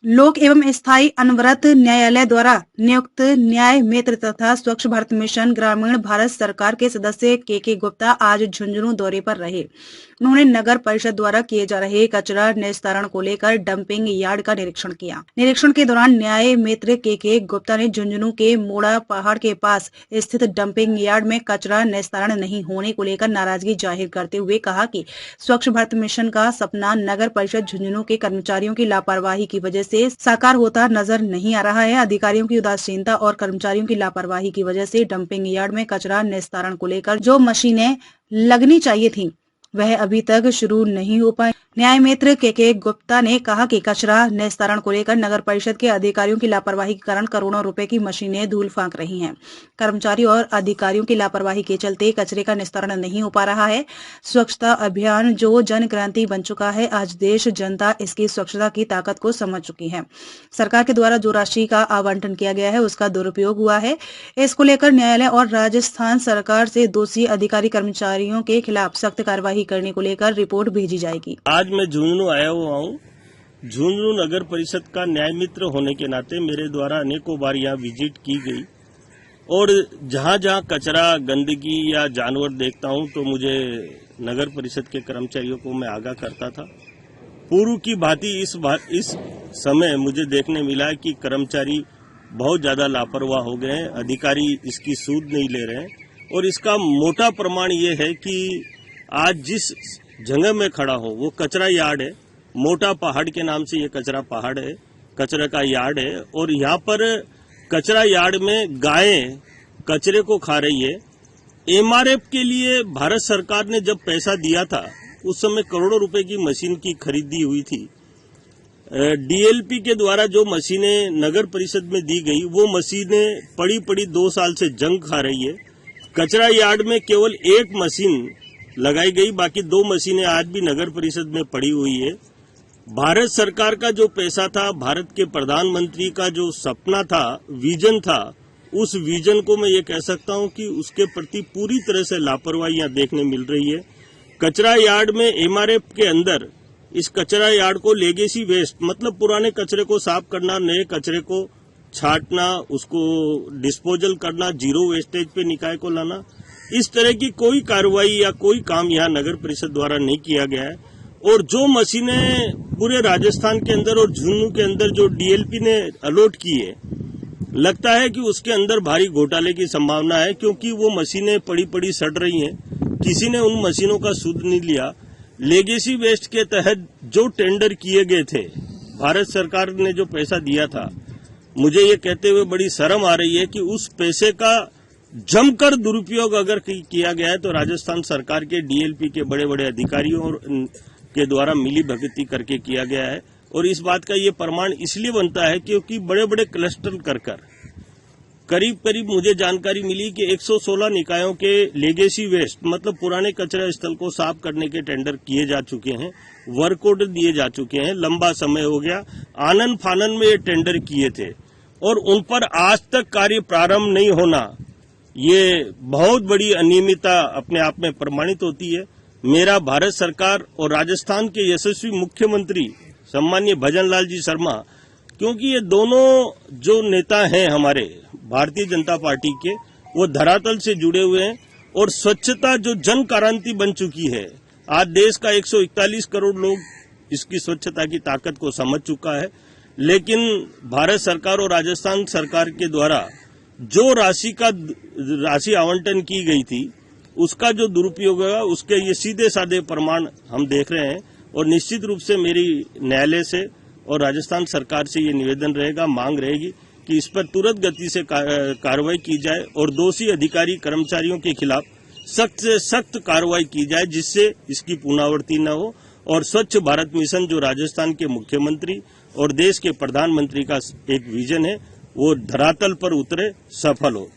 लोक एवं स्थायी अनवरत न्यायालय द्वारा नियुक्त न्याय मित्र तथा स्वच्छ भारत मिशन ग्रामीण भारत सरकार के सदस्य के गुप्ता आज झुंझुनू दौरे पर रहे। उन्होंने नगर परिषद द्वारा किए जा रहे कचरा निस्तारण को लेकर डंपिंग यार्ड का निरीक्षण किया। निरीक्षण के दौरान न्याय मित्र के गुप्ता ने झुंझुनू के मोड़ा पहाड़ के पास स्थित डंपिंग यार्ड में कचरा निस्तारण नहीं होने को लेकर नाराजगी जाहिर करते हुए कहा कि स्वच्छ भारत मिशन का सपना नगर परिषद झुंझुनू के कर्मचारियों की लापरवाही की वजह से साकार होता नजर नहीं आ रहा है। अधिकारियों की उदासीनता और कर्मचारियों की लापरवाही की वजह से डंपिंग यार्ड में कचरा निस्तारण को लेकर जो मशीनें लगनी चाहिए थी वह अभी तक शुरू नहीं हो पाई। न्याय मित्र के गुप्ता ने कहा कि कचरा निस्तारण को लेकर नगर परिषद के अधिकारियों की लापरवाही के कारण करोड़ों रुपए की मशीनें धूल फांक रही हैं। कर्मचारी और अधिकारियों की लापरवाही के चलते कचरे का निस्तारण नहीं हो पा रहा है। स्वच्छता अभियान जो जन क्रांति बन चुका है, आज देश जनता इसकी स्वच्छता की ताकत को समझ चुकी है। सरकार के द्वारा जो राशि का आवंटन किया गया है उसका दुरुपयोग हुआ है। इसको लेकर न्यायालय और राजस्थान सरकार से दोषी अधिकारी कर्मचारियों के खिलाफ सख्त कार्रवाई करने को लेकर रिपोर्ट भेजी जाएगी। आज मैं झुंझुनू आया हुआ हूँ। झुंझुनू नगर परिषद का न्याय मित्र होने के नाते मेरे द्वारा अनेकों बार यहाँ विजिट की गई और जहाँ जहाँ कचरा, गंदगी या जानवर देखता हूँ तो मुझे नगर परिषद के कर्मचारियों को मैं आगाह करता था। पूर्व की भांति इस समय मुझे देखने मिला कि कर्मचारी बहुत ज्यादा लापरवाह हो गए हैं, अधिकारी इसकी सूद नहीं ले रहे हैं और इसका मोटा प्रमाण ये है कि आज जिस जगह में खड़ा हो वो कचरा यार्ड है। मोटा पहाड़ के नाम से ये कचरा पहाड़ है, कचरे का यार्ड है और यहाँ पर कचरा यार्ड में गायें कचरे को खा रही है। एमआरएफ के लिए भारत सरकार ने जब पैसा दिया था उस समय करोड़ों रुपए की मशीन की खरीदी हुई थी। डीएलपी के द्वारा जो मशीनें नगर परिषद में दी गई वो मशीनें पड़ी 2 साल से जंग खा रही है। कचरा यार्ड में केवल एक मशीन लगाई गई, बाकी 2 मशीनें आज भी नगर परिषद में पड़ी हुई है। भारत सरकार का जो पैसा था, भारत के प्रधानमंत्री का जो सपना था, विजन था, उस विजन को मैं ये कह सकता हूं कि उसके प्रति पूरी तरह से लापरवाही यहाँ देखने मिल रही है। कचरा यार्ड में एमआरएफ के अंदर इस कचरा यार्ड को लेगेसी वेस्ट मतलब पुराने कचरे को साफ करना, नए कचरे को छांटना, उसको डिस्पोजल करना, जीरो वेस्टेज पे निकाय को लाना, इस तरह की कोई कार्रवाई या कोई काम यहाँ नगर परिषद द्वारा नहीं किया गया है। और जो मशीनें पूरे राजस्थान के अंदर और झुंझुनू के अंदर जो डीएलपी ने अलॉट की है, लगता है कि उसके अंदर भारी घोटाले की संभावना है, क्योंकि वो मशीनें पड़ी सड़ रही हैं। किसी ने उन मशीनों का सुध नहीं लिया। लेगेसी वेस्ट के तहत जो टेंडर किए गए थे, भारत सरकार ने जो पैसा दिया था, मुझे ये कहते हुए बड़ी शर्म आ रही है कि उस पैसे का जमकर दुरुपयोग अगर किया गया है तो राजस्थान सरकार के डीएलपी के बड़े बड़े अधिकारियों के द्वारा मिली भगती करके किया गया है। और इस बात का ये प्रमाण इसलिए बनता है क्योंकि बड़े बड़े क्लस्टर कर करीब मुझे जानकारी मिली कि 116 निकायों के लेगेसी वेस्ट मतलब पुराने कचरा स्थल को साफ करने के टेंडर किए जा चुके हैं, वर्क ऑर्डर दिए जा चुके हैं। लंबा समय हो गया, आनन फानन में ये टेंडर किए थे और उन पर आज तक कार्य प्रारंभ नहीं होना, ये बहुत बड़ी अनियमितता अपने आप में प्रमाणित होती है। मेरा भारत सरकार और राजस्थान के यशस्वी मुख्यमंत्री सम्मानीय भजन लाल जी शर्मा, क्योंकि ये दोनों जो नेता हैं हमारे भारतीय जनता पार्टी के, वो धरातल से जुड़े हुए हैं और स्वच्छता जो जन क्रांति बन चुकी है। आज देश का 141 करोड़ लोग इसकी स्वच्छता की ताकत को समझ चुका है, लेकिन भारत सरकार और राजस्थान सरकार के द्वारा जो राशि आवंटन की गई थी उसका जो दुरुपयोग होगा, उसके ये सीधे साधे प्रमाण हम देख रहे हैं। और निश्चित रूप से मेरी न्यायालय से और राजस्थान सरकार से ये निवेदन रहेगा, मांग रहेगी कि इस पर तुरंत गति से कार्रवाई की जाए और दोषी अधिकारी कर्मचारियों के खिलाफ सख्त से सख्त कार्रवाई की जाए, जिससे इसकी पुनरावृत्ति न हो और स्वच्छ भारत मिशन जो राजस्थान के मुख्यमंत्री और देश के प्रधानमंत्री का एक विजन है वो धरातल पर उतरे, सफल हो।